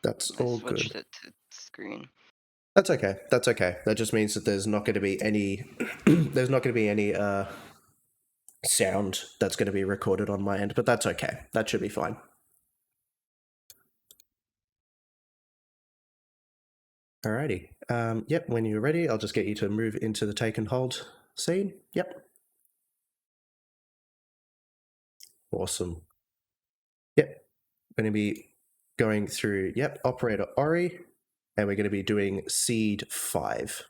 That's I all switched good. it to screen. That's okay. That's okay. That just means that there's not going to be any there's not going to be any sound that's going to be recorded on my end, but that's okay. That should be fine. Alrighty. Yep, when you're ready, I'll just get you to move into the take and hold scene. Yep. Awesome. Yep. Going to be going through, yep, operator Ori, and we're going to be doing seed 5.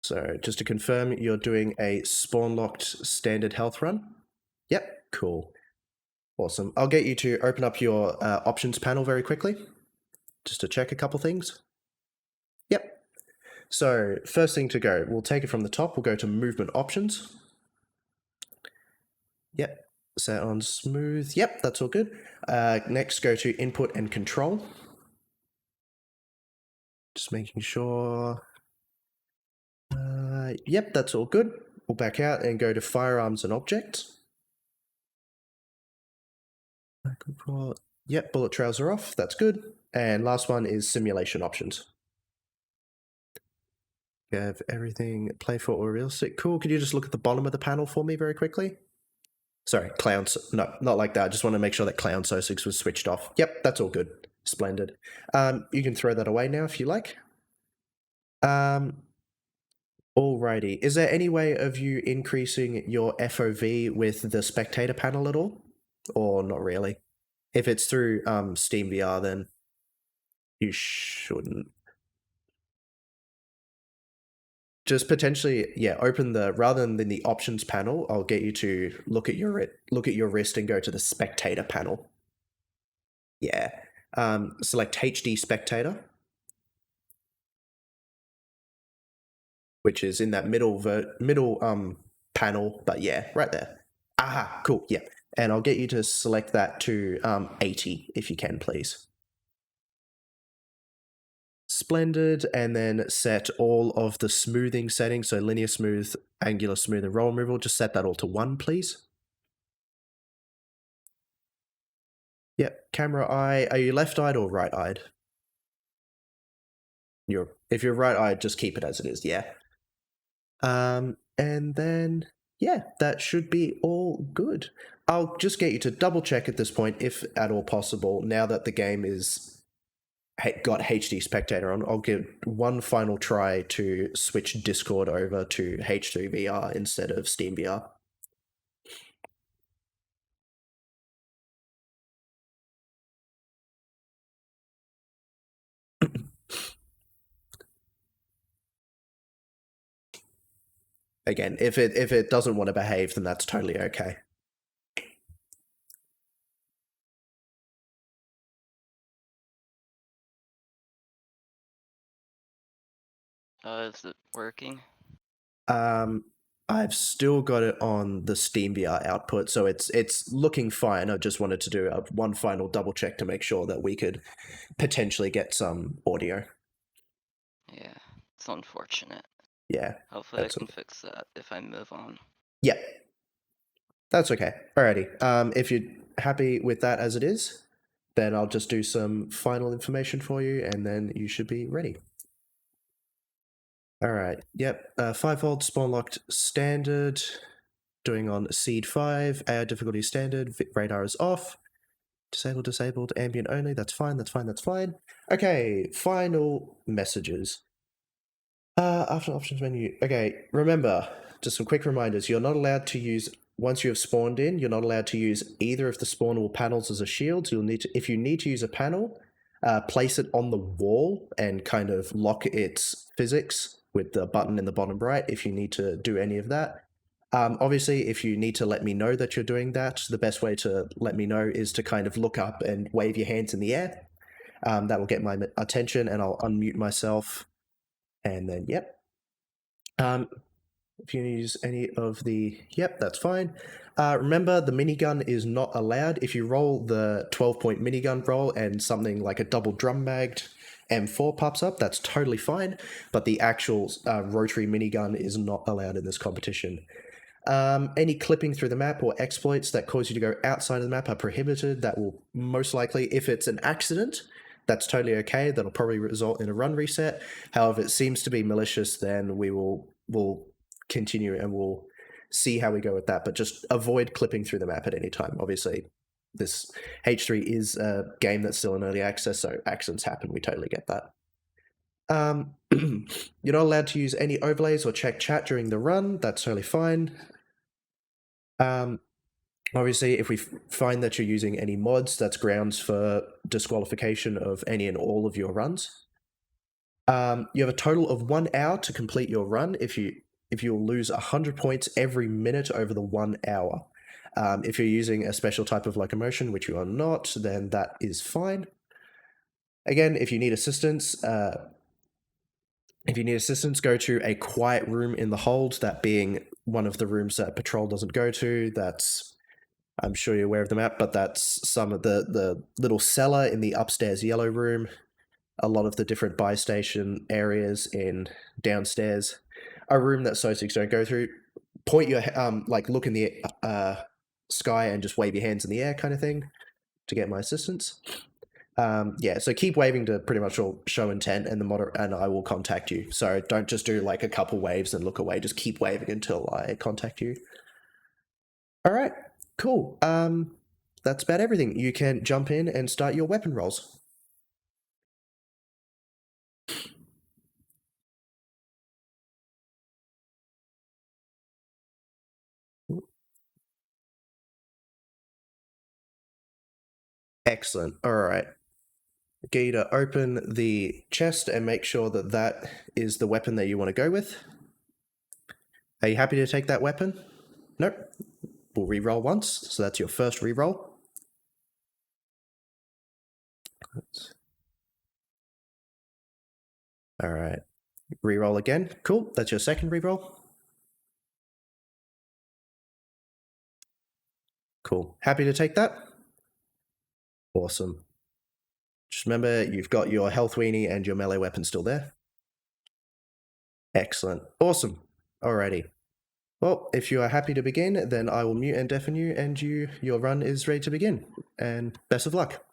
So just to confirm, you're doing a Spawnlocked standard health run? Yep, cool. Awesome. I'll get you to open up your options panel very quickly, just to check a couple things. Yep. So first thing to go, we'll take it from the top. We'll go to movement options. Yep. Set on smooth. Yep, that's all good. Next, go to input and control. Just making sure. Yep, that's all good. We'll back out and go to firearms and objects. Yep, bullet trails are off. That's good. And last one is simulation options. You have everything playful or realistic. Cool. Could you just look at the bottom of the panel for me very quickly? Sorry, clowns. No, not like that. I just want to make sure that clown SO6 was switched off. Yep, that's all good. Splendid. You can throw that away now if you like. Alrighty. Is there any way of you increasing your FOV with the spectator panel at all? Or not really? If it's through Steam VR, then you shouldn't. Just potentially, yeah, open the, rather than the options panel, I'll get you to look at your wrist and go to the spectator panel. Yeah. Select HD spectator, which is in that middle panel, but yeah, right there. Aha, cool, yeah. And I'll get you to select that to 80 if you can, please. Splendid, and then set all of the smoothing settings, so linear smooth, angular smooth, and roll removal, just set that all to 1, please. Yep, camera eye, are you left-eyed or right-eyed? If you're right-eyed, just keep it as it is, yeah. And then, yeah, that should be all good. I'll just get you to double check at this point, if at all possible, now that the game is got HD spectator on, I'll give one final try to switch Discord over to H2VR instead of Steam VR. Again, if it doesn't want to behave, then that's totally okay. Is it working? I've still got it on the Steam VR output, so it's looking fine. I just wanted to do one final double check to make sure that we could potentially get some audio. Yeah, it's unfortunate. Yeah. Hopefully I can fix that if I move on. Yeah. That's okay. Alrighty. If you're happy with that as it is, then I'll just do some final information for you, and then you should be ready. All right. Yep. 5-volt Spawnlocked standard. Doing on seed 5. AI difficulty standard. Radar is off. Disabled. Ambient only. That's fine. Okay. Final messages. After options menu. Okay. Remember, just some quick reminders. You're not allowed to use, once you have spawned in, you're not allowed to use either of the spawnable panels as a shield. You'll need to, if you need to use a panel, place it on the wall and kind of lock its physics with the button in the bottom right if you need to do any of that. Obviously, if you need to let me know that you're doing that, the best way to let me know is to kind of look up and wave your hands in the air. That will get my attention, and I'll unmute myself. And then, yep. If you use any of the, yep, that's fine. Remember, the minigun is not allowed. If you roll the 12-point minigun roll and something like a double drum magged M4 pops up, that's totally fine, but the actual rotary minigun is not allowed in this competition. Any clipping through the map or exploits that cause you to go outside of the map are prohibited. That will most likely, if it's an accident, that's totally okay. That'll probably result in a run reset. However, it seems to be malicious, then we'll continue and we'll see how we go with that. But just avoid clipping through the map at any time. Obviously, this H3 is a game that's still in early access, so accidents happen. We totally get that. You're not allowed to use any overlays or check chat during the run. That's totally fine. Obviously, if we find that you're using any mods, that's grounds for disqualification of any and all of your runs. You have a total of 1 hour to complete your run. If you'll lose 100 points every minute over the 1 hour. If you're using a special type of locomotion, which you are not, then that is fine. Again, if you need assistance, go to a quiet room in the hold, that being one of the rooms that patrol doesn't go to. That's, I'm sure you're aware of the map, but that's some of the little cellar in the upstairs yellow room, a lot of the different buy station areas in downstairs, a room that SO6 don't go through. Point your, look in the sky and just wave your hands in the air kind of thing to get my assistance. So keep waving to pretty much all show intent, and and I will contact you. So don't just do like a couple waves and look away. Just keep waving until I contact you. All right, cool. That's about everything. You can jump in and start your weapon rolls. Excellent. All right. Get you to open the chest and make sure that that is the weapon that you want to go with. Are you happy to take that weapon? Nope. We'll re-roll once, so that's your first re-roll. All right. Re-roll again. Cool. That's your second re-roll. Cool. Happy to take that? Awesome. Just remember, you've got your health weenie and your melee weapon still there. Excellent. Awesome. Alrighty. Well, if you are happy to begin, then I will mute and deafen you, and your run is ready to begin. And best of luck.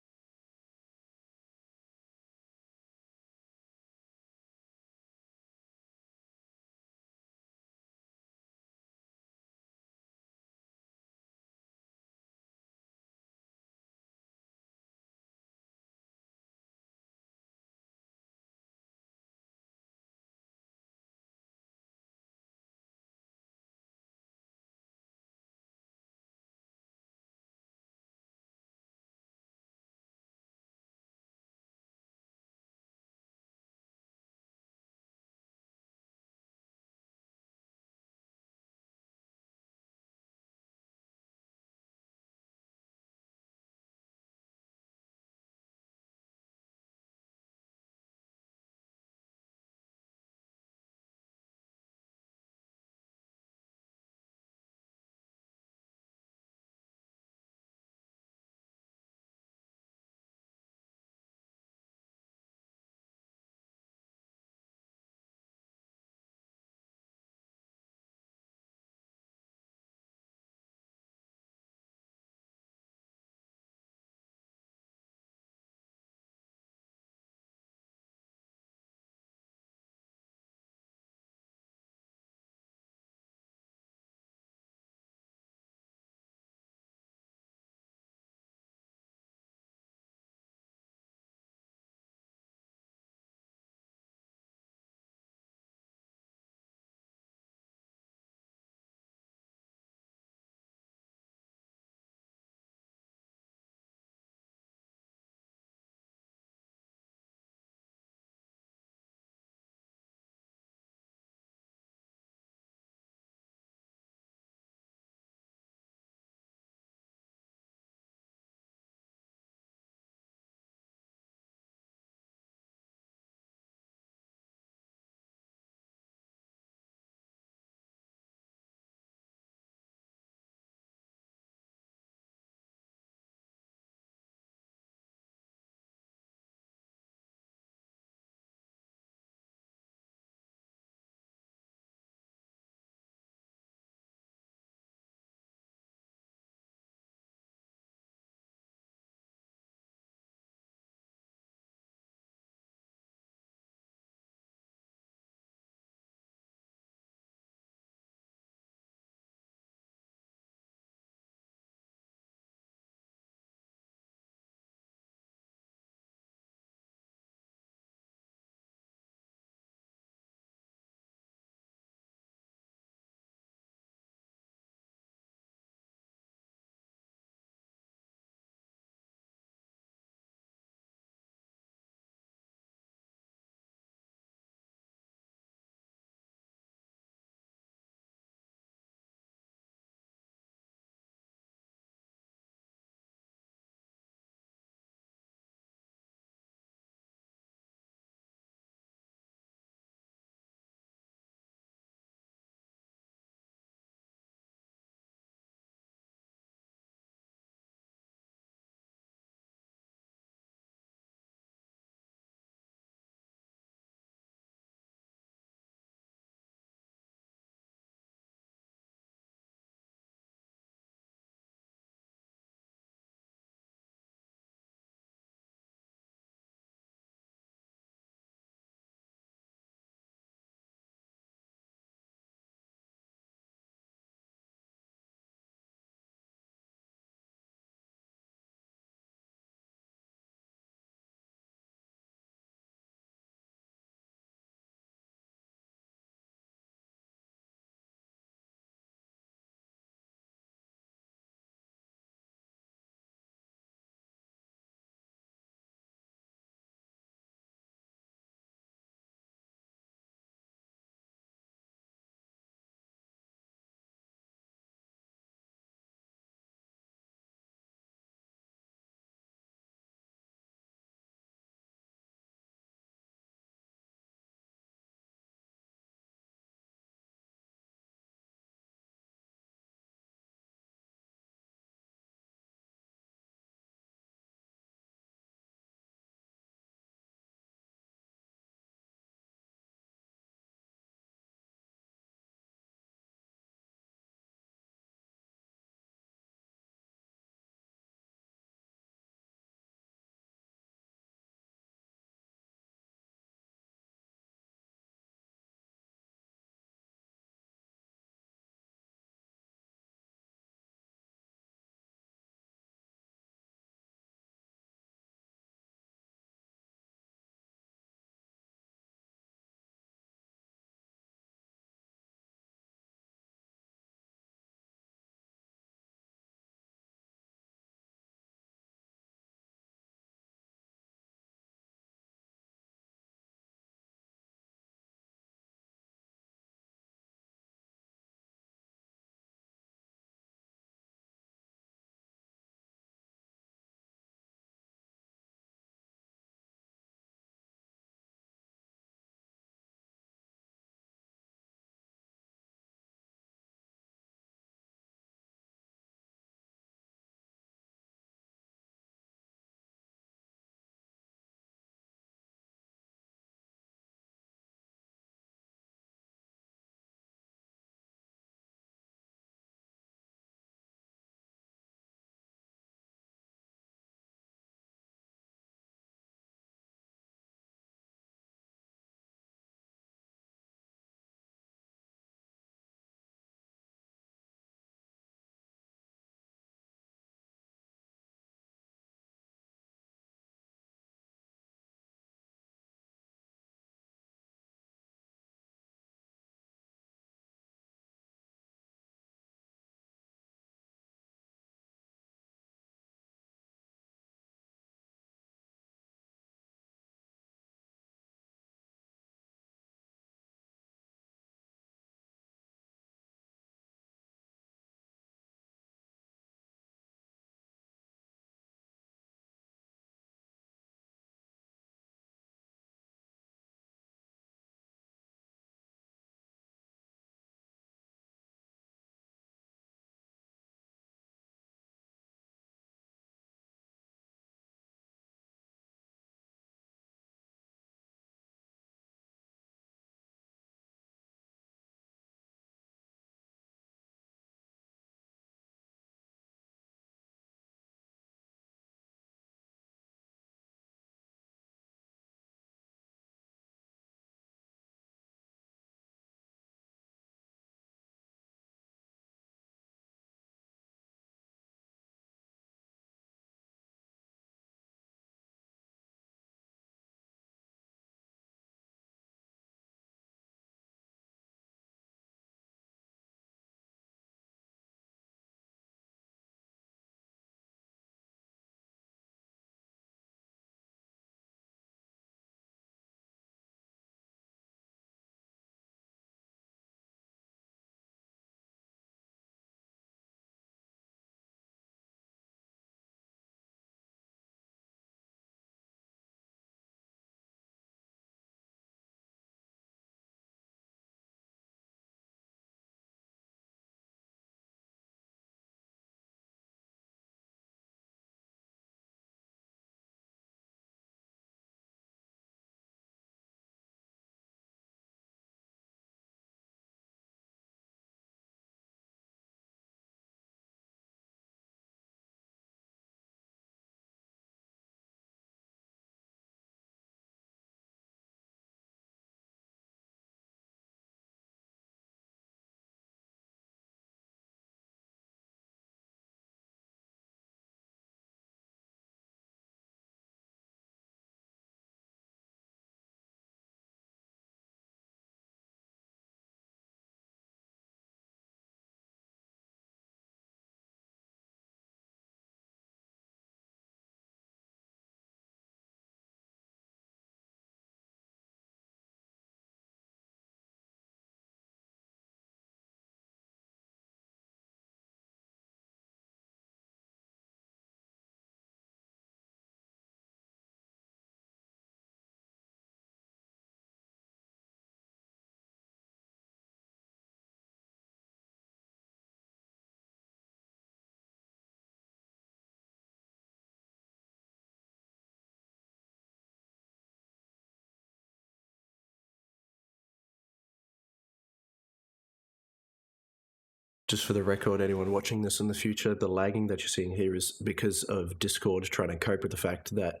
Just for the record, anyone watching this in the future, the lagging that you're seeing here is because of Discord trying to cope with the fact that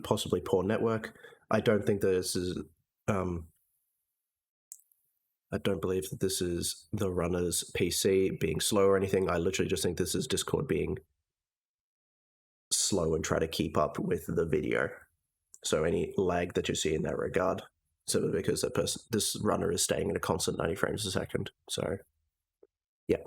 possibly poor network. I don't think this is. I don't believe that this is the runner's PC being slow or anything. I literally just think this is Discord being slow and try to keep up with the video. So any lag that you see in that regard, simply because this runner is staying at a constant 90 frames a second. So, yeah.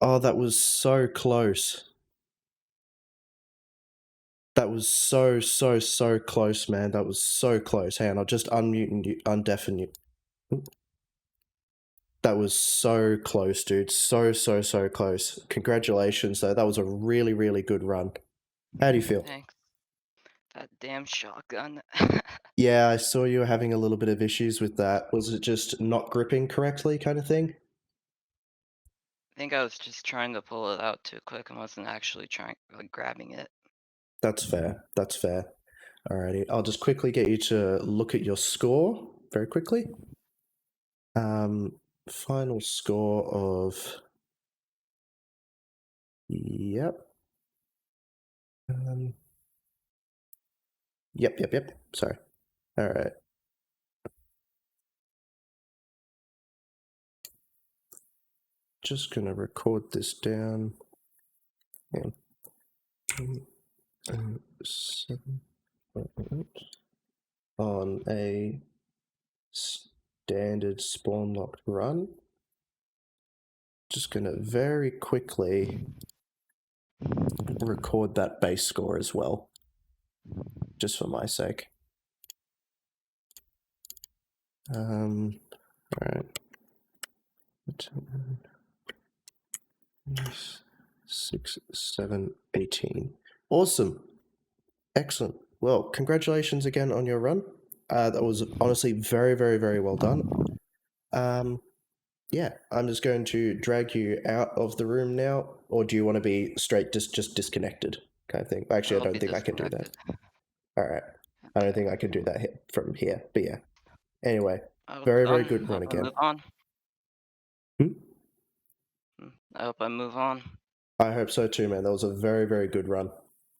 Oh, that was so close. That was so close, man. That was so close. Hang on, I'll just unmute you, undeafen you. That was so close, dude. So close. Congratulations, though. That was a really good run. How do you feel? Thanks. That damn shotgun. Yeah, I saw you were having a little bit of issues with that. Was it just not gripping correctly, kind of thing? I think I was just trying to pull it out too quick and wasn't actually grabbing it. That's fair. That's fair. Alrighty, I'll just quickly get you to look at your score very quickly. Final score of... Yep. Yep. Sorry. All right. Just gonna record this down. Yeah. 7 on a standard Spawnlocked run. Just gonna very quickly record that base score as well, just for my sake. All right. 6, 7, 18. Awesome. Excellent. Well, congratulations again on your run. That was honestly very well done. Yeah, I'm just going to drag you out of the room now, or do you want to be straight just disconnected kind of thing? Actually, I don't think I can do that. All right. I don't think I can do that from here, but yeah. Anyway, very good run again. Move on. Hmm? I hope I move on. I hope so too, man. That was a very good run.